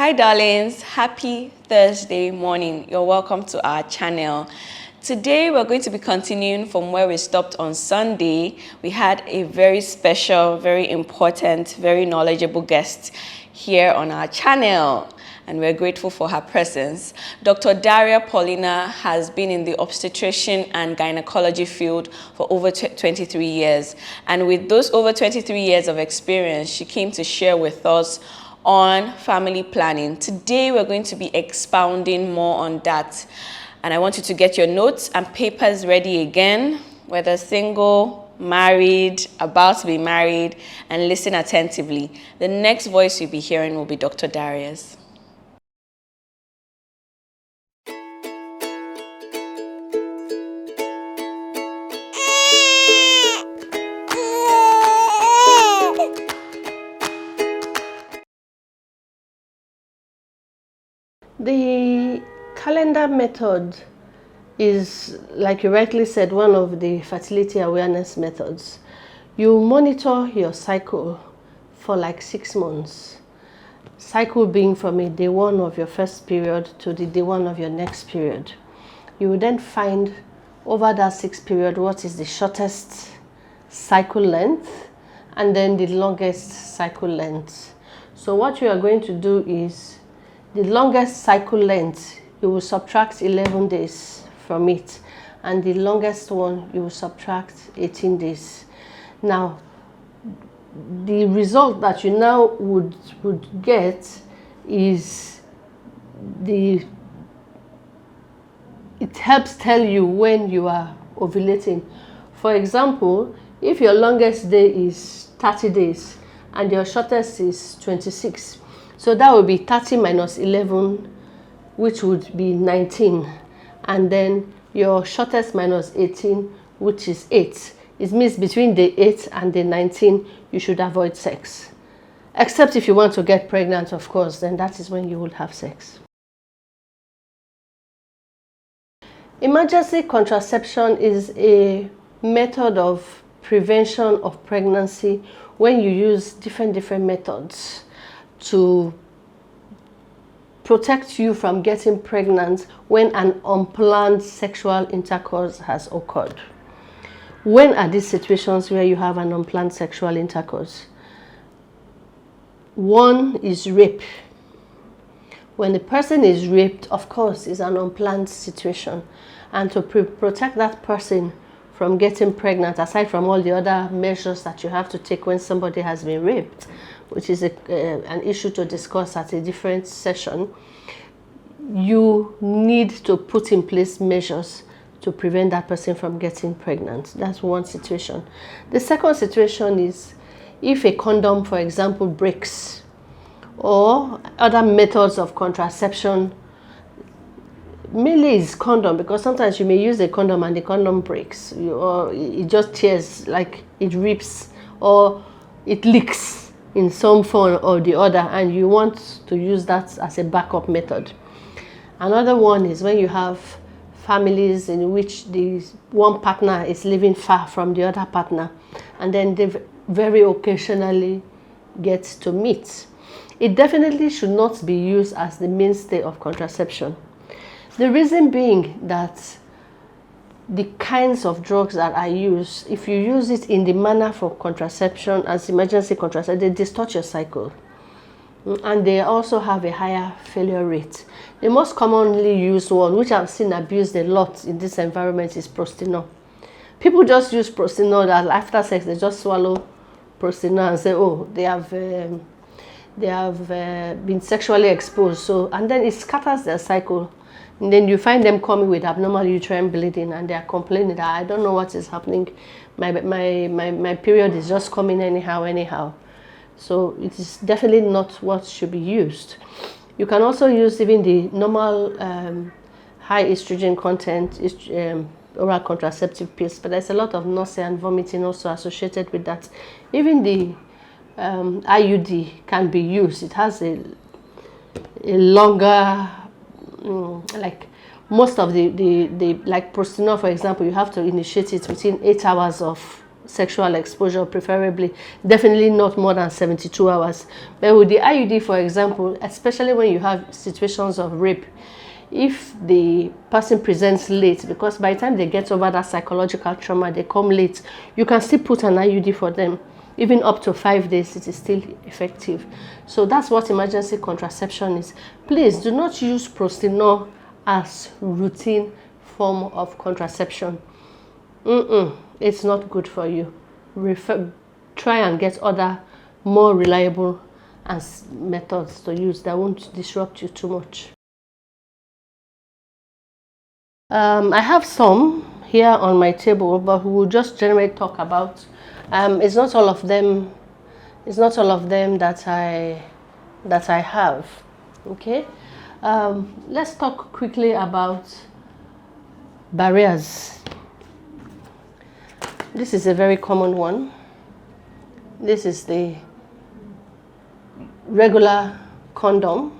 Hi darlings, happy Thursday morning. You're welcome to our channel. Today we're going to be continuing from where we stopped on Sunday. We had a very special, very important, very knowledgeable guest here on our channel, and we're grateful for her presence. Dr. Dariah Paulina has been in the obstetrician and gynecology field for over 23 years. And with those over 23 years of experience, she came to share with us on family planning. Today we're going to be expounding more on that, and I want you to get your notes and papers ready again, whether single, married, about to be married, and listen attentively. The next voice you'll be hearing will be Dr. Dariah's. The calendar method is, like you rightly said, one of the fertility awareness methods. You monitor your cycle for like 6 months. Cycle being from a day 1 of your first period to the day 1 of your next period. You will then find over that 6 period what is the shortest cycle length and then the longest cycle length. So what you are going to do is the longest cycle length, you will subtract 11 days from it, and the longest one, you will subtract 18 days. Now, the result that you now would get is it helps tell you when you are ovulating. For example, if your longest day is 30 days and your shortest is 26, so that would be 30 minus 11, which would be 19. And then your shortest minus 18, which is 8. It means between the 8 and the 19, you should avoid sex. Except if you want to get pregnant, of course, then that is when you will have sex. Emergency contraception is a method of prevention of pregnancy when you use different methods to protect you from getting pregnant when an unplanned sexual intercourse has occurred. When are these situations where you have an unplanned sexual intercourse? One is rape. When the person is raped, of course, it's an unplanned situation. And to protect that person from getting pregnant, aside from all the other measures that you have to take when somebody has been raped, which is an issue to discuss at a different session, you need to put in place measures to prevent that person from getting pregnant. That's one situation. The second situation is if a condom, for example, breaks, or other methods of contraception. Mainly is condom, because sometimes you may use a condom and the condom breaks, or it just tears, like it rips, or it leaks in some form or the other, and you want to use that as a backup method. Another one is when you have families in which the one partner is living far from the other partner, and then they very occasionally get to meet. It definitely should not be used as the mainstay of contraception. The reason being that the kinds of drugs that are used, if you use it in the manner for contraception as emergency contraception, they distort your cycle. And they also have a higher failure rate. The most commonly used one, which I've seen abused a lot in this environment, is Prostanol. People just use Prostanol that after sex they just swallow Prostanol and say, oh, they have been sexually exposed. So, and then it scatters their cycle. And then you find them coming with abnormal uterine bleeding, and they are complaining that I don't know what is happening. My period is just coming anyhow. So it is definitely not what should be used. You can also use even the normal high estrogen content oral contraceptive pills, but there's a lot of nausea and vomiting also associated with that. Even the IUD can be used. It has a longer, like most of the like Prostanol, for example, you have to initiate it within 8 hours of sexual exposure, preferably. Definitely not more than 72 hours. But with the IUD, for example, especially when you have situations of rape, if the person presents late, because by the time they get over that psychological trauma, they come late, you can still put an IUD for them. Even up to 5 days, it is still effective. So that's what emergency contraception is. Please do not use Prostinor as routine form of contraception. It's not good for you. Try and get other more reliable methods to use that won't disrupt you too much. I have some here on my table, but we will just generally talk about. It's not all of them. It's not all of them that I have. Okay. Let's talk quickly about barriers. This is a very common one. This is the regular condom.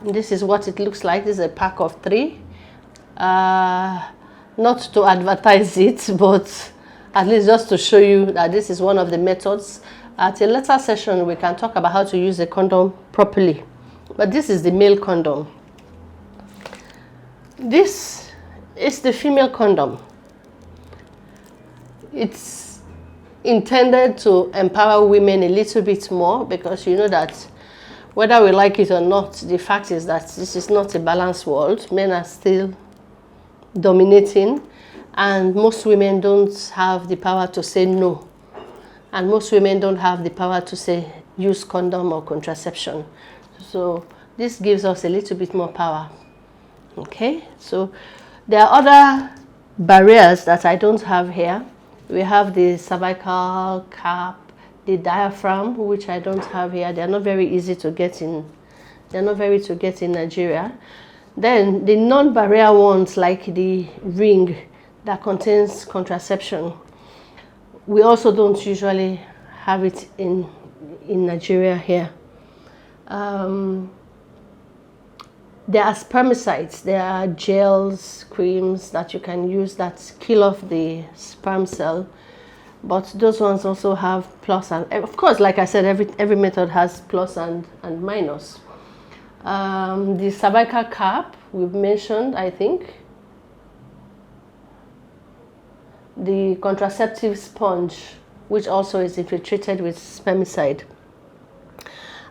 This is what it looks like. This is a pack of 3. Not to advertise it, but at least just to show you that this is one of the methods. At a later session, we can talk about how to use a condom properly. But this is the male condom. This is the female condom. It's intended to empower women a little bit more, because you know that whether we like it or not, the fact is that this is not a balanced world. Men are still dominating, and most women don't have the power to say no. And most women don't have the power to say use condom or contraception. So this gives us a little bit more power. Okay, so there are other barriers that I don't have here. We have the cervical cap, the diaphragm, which I don't have here. They're not very easy to get in. They're not very to get in Nigeria. Then the non-barrier ones, like the ring that contains contraception, we also don't usually have it in Nigeria here. There are spermicides. There are gels, creams that you can use that kill off the sperm cell. But those ones also have plus and, of course, like I said, every method has plus and minus. The cervical cap we've mentioned, I think. The contraceptive sponge, which also is infiltrated with spermicide.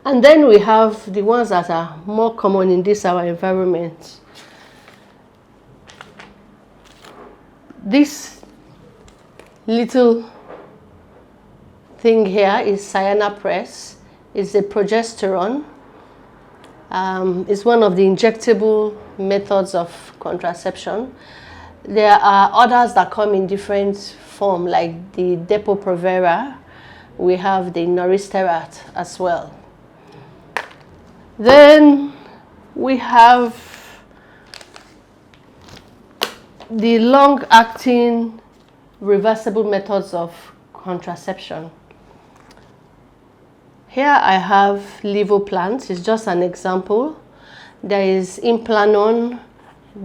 And then we have the ones that are more common in our environment. This little thing here is Cyanopress. It's a progesterone. It's one of the injectable methods of contraception. There are others that come in different form, like the Depo-Provera. We have the Noristerat as well. Then we have the long-acting reversible methods of contraception. Here I have Levoplant. It's just an example. There is Implanon.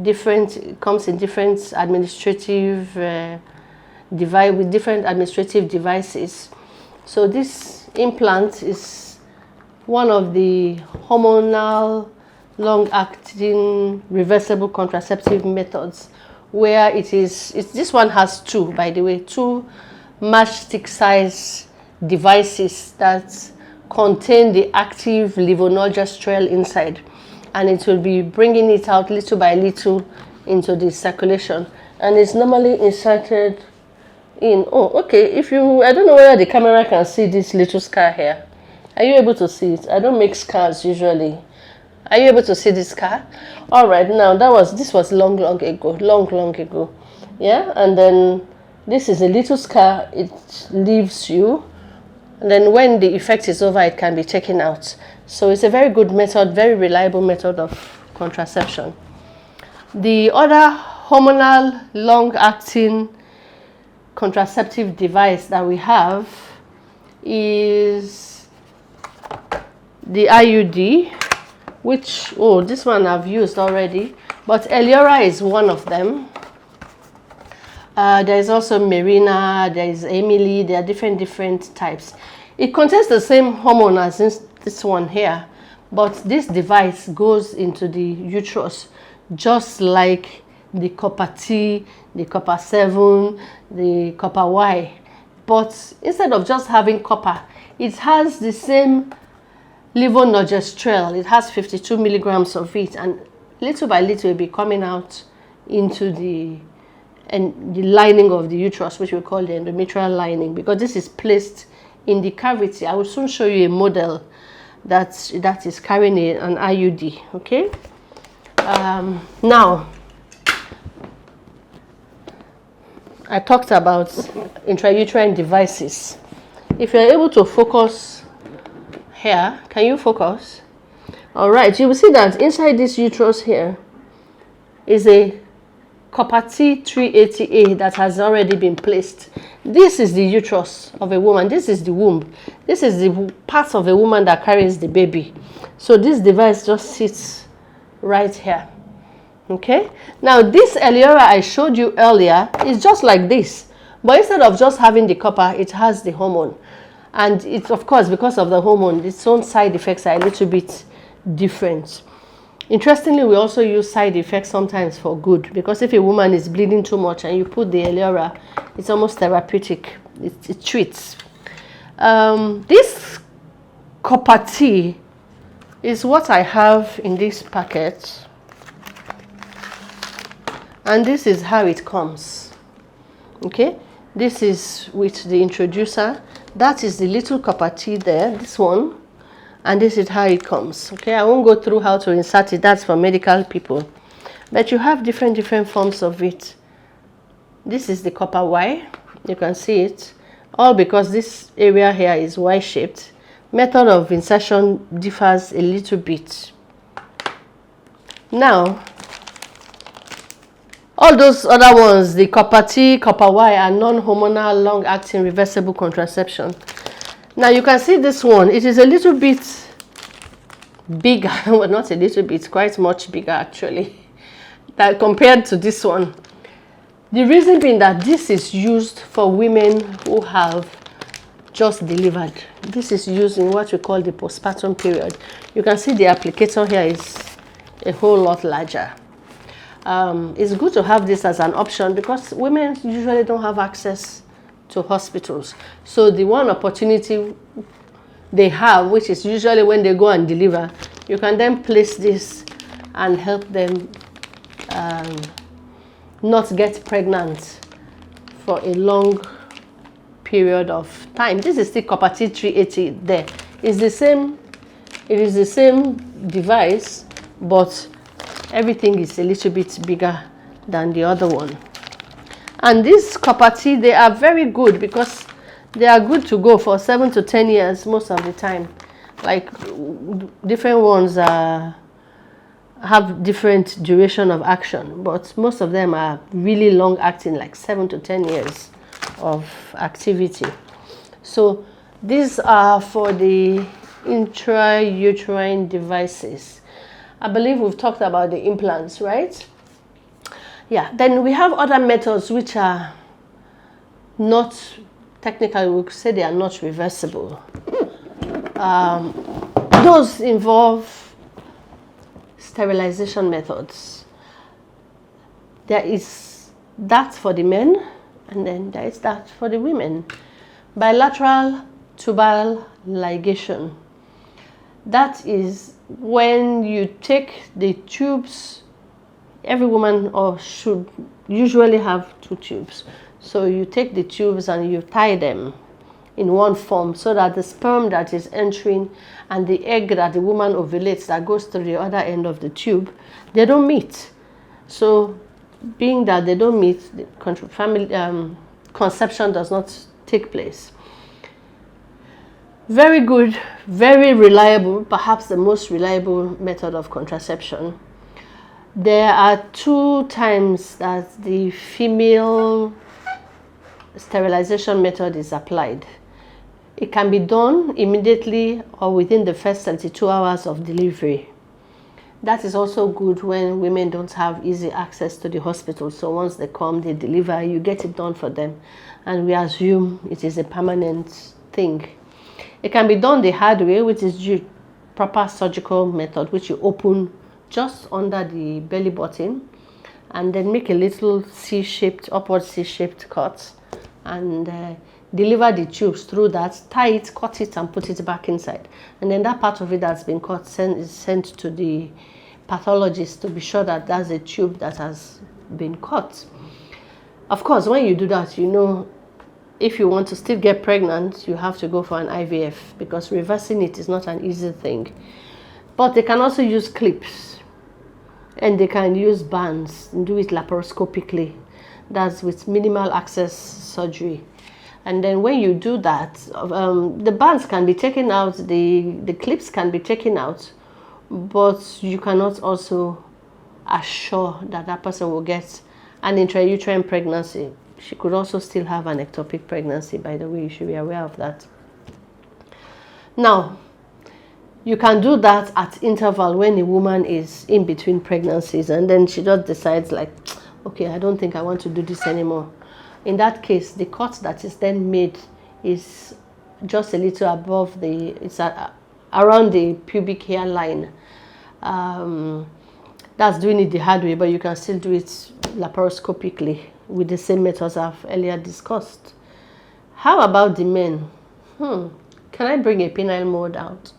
It comes in different administrative device with different administrative devices. So this implant is one of the hormonal long-acting reversible contraceptive methods, where this one has 2, by the way, 2 matchstick size devices that contain the active levonorgestrel inside, and it will be bringing it out little by little into the circulation, and it's normally inserted in. I don't know whether the camera can see this little scar here. Are you able to see it? I don't make scars usually. Are you able to see this scar? All right, now this was long ago. Yeah, and then this is a little scar. It leaves you, and then when the effect is over, it can be taken out. So it's a very good method, very reliable method of contraception. The other hormonal long-acting contraceptive device that we have is the IUD, which, this one I've used already, but Eliora is one of them. There is also Marina, there is Emily, there are different types. It contains the same hormone as this one here, but this device goes into the uterus just like the copper T, the copper 7, the copper Y. But instead of just having copper, it has the same levonorgestrel. It has 52 milligrams of it, and little by little it will be coming out into the lining of the uterus, which we call the endometrial lining, because this is placed in the cavity. I will soon show you a model that is carrying an IUD. Okay. Now, I talked about intrauterine devices. If you're able to focus here, can you focus? All right, you will see that inside this uterus here is a copper T380A that has already been placed. This is the uterus of a woman. This is the womb. This is the part of a woman that carries the baby. So this device just sits right here. Okay. Now this Eliora I showed you earlier is just like this, but instead of just having the copper, it has the hormone. And it's, of course, because of the hormone, its own side effects are a little bit different. Interestingly, we also use side effects sometimes for good, because if a woman is bleeding too much and you put the Eliora, it's almost therapeutic. It treats. This copper T is what I have in this packet, and this is how it comes. Okay, this is with the introducer. That is the little copper T there, this one, and this is how it comes. Okay, I won't go through how to insert it. That's for medical people, but you have different forms of it. This is the copper Y. You can see it, all because this area here is Y-shaped. Method of insertion differs a little bit. Now, all those other ones, the copper T, copper Y, are non-hormonal, long-acting, reversible contraception. Now you can see this one. It is a little bit bigger. Well, not a little bit, quite much bigger actually, that compared to this one. The reason being that this is used for women who have just delivered. This is used in what we call the postpartum period. You can see the applicator here is a whole lot larger. It's good to have this as an option because women usually don't have access to hospitals. So the one opportunity they have, which is usually when they go and deliver, you can then place this and help them not get pregnant for a long period of time. This is still copper T380 there. It's the same, it is the same device, but everything is a little bit bigger than the other one. And this copper T, they are very good because they are good to go for 7 to 10 years most of the time. Like different ones have different duration of action, but most of them are really long acting, like 7 to 10 years of activity. So these are for the intrauterine devices. I believe we've talked about the implants, right? Yeah, then we have other methods which are not, technically we could say they are not reversible. Those involve sterilization methods. There is that for the men, and then there is that for the women. Bilateral tubal ligation. That is when you take the tubes. Every woman should usually have 2 tubes. So you take the tubes and you tie them in one form so that the sperm that is entering and the egg that the woman ovulates that goes to the other end of the tube, they don't meet. So being that they don't meet, the conception does not take place. Very good, very reliable, perhaps the most reliable method of contraception. There are 2 times that the female sterilization method is applied. It can be done immediately or within the first 72 hours of delivery. That is also good when women don't have easy access to the hospital. So once they come, they deliver, you get it done for them. And we assume it is a permanent thing. It can be done the hard way, which is the proper surgical method, which you open just under the belly button and then make a little C-shaped, upward C-shaped cut and deliver the tubes through that, tie it, cut it and put it back inside. And then that part of it that's been cut is sent to the pathologist to be sure that that's a tube that has been cut. Of course, when you do that, you know, if you want to still get pregnant, you have to go for an IVF because reversing it is not an easy thing. But they can also use clips and they can use bands and do it laparoscopically. That's with minimal access surgery. And then when you do that, the bands can be taken out, the clips can be taken out, but you cannot also assure that that person will get an intrauterine pregnancy. She could also still have an ectopic pregnancy, by the way. You should be aware of that. Now, you can do that at interval when a woman is in between pregnancies and then she just decides like, okay, I don't think I want to do this anymore. In that case, the cut that is then made is just a little above around the pubic hairline. That's doing it the hard way, but you can still do it laparoscopically with the same methods I've earlier discussed. How about the men? Can I bring a penile mode out?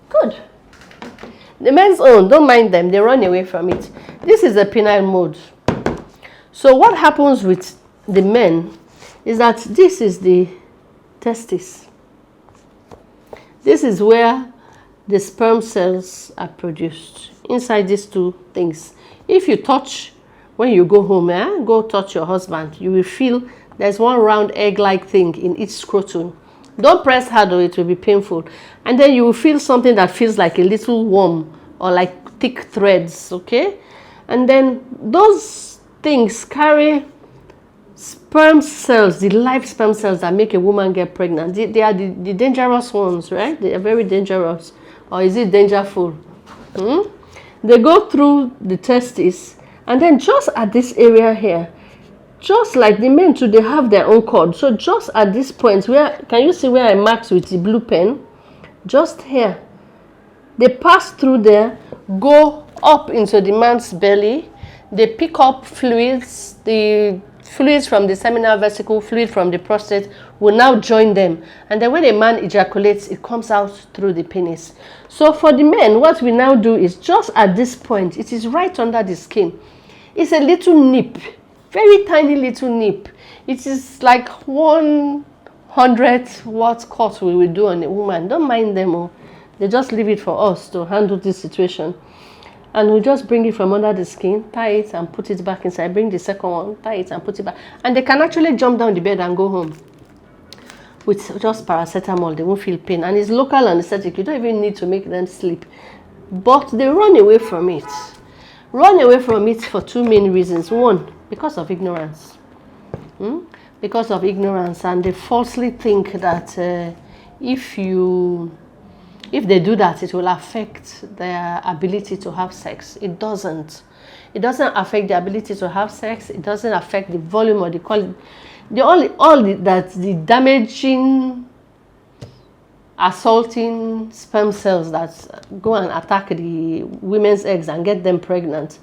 Good. The men's own, don't mind them, they run away from it. This is a penile mode. So what happens with the men is that this is the testis. This is where the sperm cells are produced inside these two things. If you touch, when you go home, go touch your husband, you will feel there's one round egg-like thing in each scrotum. Don't press hard or it will be painful. And then you will feel something that feels like a little worm or like thick threads, okay? And then those things carry sperm cells, the live sperm cells that make a woman get pregnant. They are the dangerous ones, right? They are very dangerous. Or is it dangerful? They go through the testes and then just at this area here, just like the men too, they have their own cord. So just at this point, where can you see where I marked with the blue pen? Just here. They pass through there, go up into the man's belly. They pick up fluids, the fluids from the seminal vesicle, fluid from the prostate will now join them. And then when a man ejaculates, it comes out through the penis. So for the men, what we now do is just at this point, it is right under the skin. It's a little nip. Very tiny little nip. It is like 100 watt cut we will do on a woman. Don't mind them all. They just leave it for us to handle this situation. And we just bring it from under the skin, tie it and put it back inside. Bring the second one, tie it and put it back. And they can actually jump down the bed and go home. With just paracetamol, they won't feel pain. And it's local anesthetic. You don't even need to make them sleep. But they run away from it. Run away from it for two main reasons. One, because of ignorance. Because of ignorance, and they falsely think that if they do that, it will affect their ability to have sex. It doesn't. It doesn't affect the ability to have sex. It doesn't affect the volume or the quality. The damaging, assaulting sperm cells that go and attack the women's eggs and get them pregnant,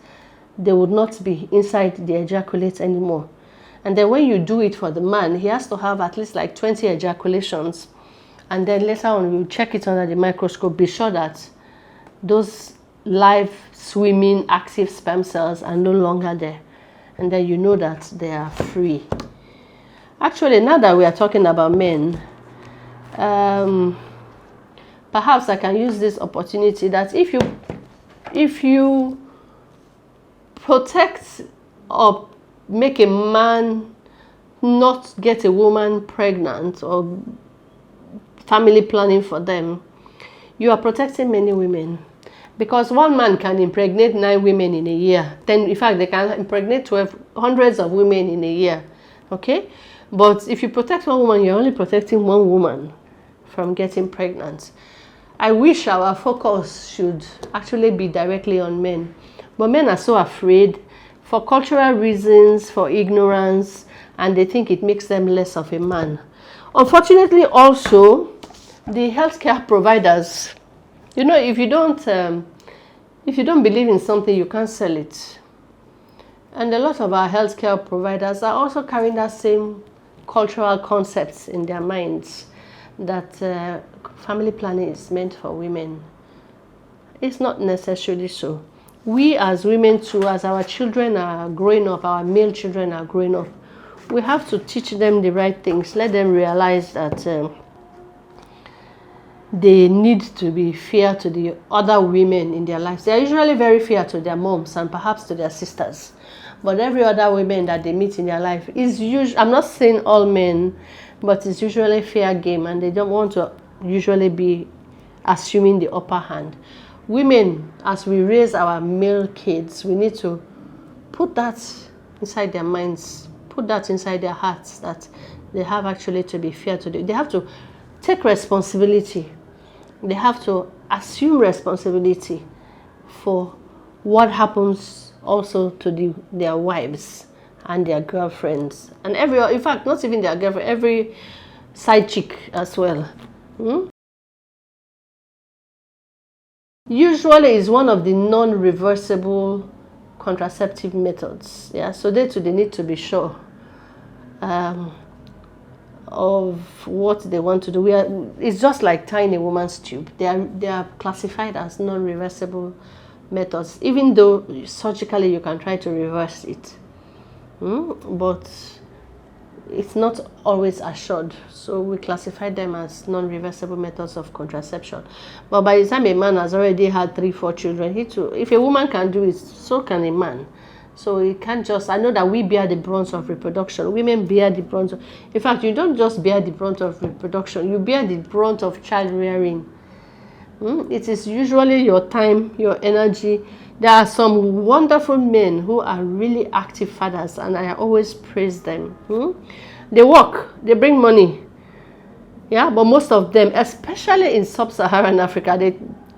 they would not be inside the ejaculate anymore. And then when you do it for the man, he has to have at least like 20 ejaculations. And then later on, we'll check it under the microscope, be sure that those live, swimming, active sperm cells are no longer there. And then you know that they are free. Actually, now that we are talking about men, perhaps I can use this opportunity that if you protect or make a man not get a woman pregnant or family planning for them, you are protecting many women. Because one man can impregnate 9 women in a year. In fact, they can impregnate hundreds of women in a year. Okay? But if you protect one woman, you're only protecting one woman from getting pregnant. I wish our focus should actually be directly on men. But men are so afraid for cultural reasons, for ignorance, and they think it makes them less of a man. Unfortunately, also, the healthcare providers, you know, if you don't believe in something, you can't sell it. And a lot of our healthcare providers are also carrying that same cultural concepts in their minds, that family planning is meant for women. It's not necessarily so. We as women too, as our children are growing up, our male children are growing up, we have to teach them the right things, let them realize that they need to be fair to the other women in their lives. They are usually very fair to their moms and perhaps to their sisters. But every other woman that they meet in their life is usually, I'm not saying all men, but it's usually fair game, and they don't want to usually be assuming the upper hand. Women, as we raise our male kids, we need to put that inside their minds, put that inside their hearts, that they have actually to be fair to them. They have to take responsibility. They have to assume responsibility for what happens also to their wives and their girlfriends, and in fact, not even their girlfriend, every side chick as well. Usually is one of the non-reversible contraceptive methods. Yeah, so they need to be sure of what they want to do. It's just like tying a woman's tube. They are classified as non-reversible methods, even though surgically you can try to reverse it, but it's not always assured. So we classify them as non-reversible methods of contraception. But by the time a man has already had 3-4 children, if a woman can do it, so can a man. So it can't just, I know that we bear the brunt of reproduction. Women bear the brunt of, in fact, you don't just bear the brunt of reproduction, you bear the brunt of child rearing. It is usually your time, your energy. There are some wonderful men who are really active fathers, and I always praise them. They work, they bring money. Yeah, but most of them, especially in sub-Saharan Africa,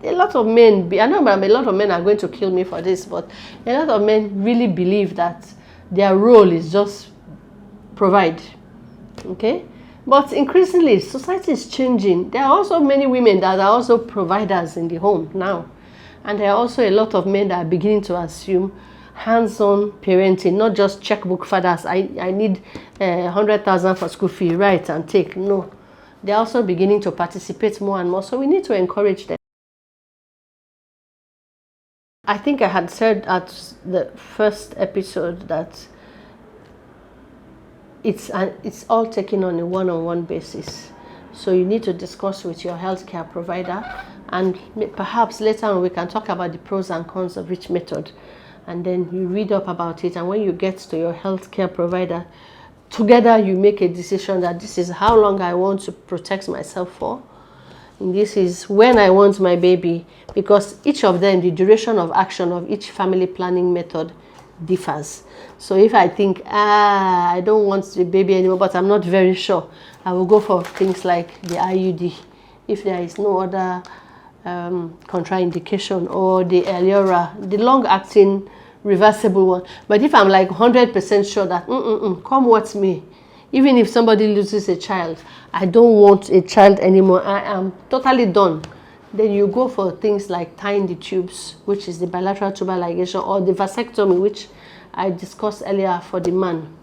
a lot of men, I know a lot of men are going to kill me for this, but a lot of men really believe that their role is just provide. Okay? But increasingly, society is changing. There are also many women that are also providers in the home now. And there are also a lot of men that are beginning to assume hands-on parenting, not just checkbook fathers. I need 100,000 for school fee, right, and take. No. They're also beginning to participate more and more. So we need to encourage them. I think I had said at the first episode that it's all taken on a one-on-one basis. So you need to discuss with your healthcare provider, and perhaps later on we can talk about the pros and cons of each method. And then you read up about it, and when you get to your healthcare provider, together you make a decision that this is how long I want to protect myself for. And this is when I want my baby, because each of them, the duration of action of each family planning method differs. So if I think, I don't want the baby anymore, but I'm not very sure, I will go for things like the IUD, if there is no other contraindication, or the Eliora, the long-acting reversible one. But if I'm like 100% sure that, come what may, even if somebody loses a child, I don't want a child anymore, I am totally done, then you go for things like tying the tubes, which is the bilateral tubal ligation, or the vasectomy, which I discussed earlier for the man.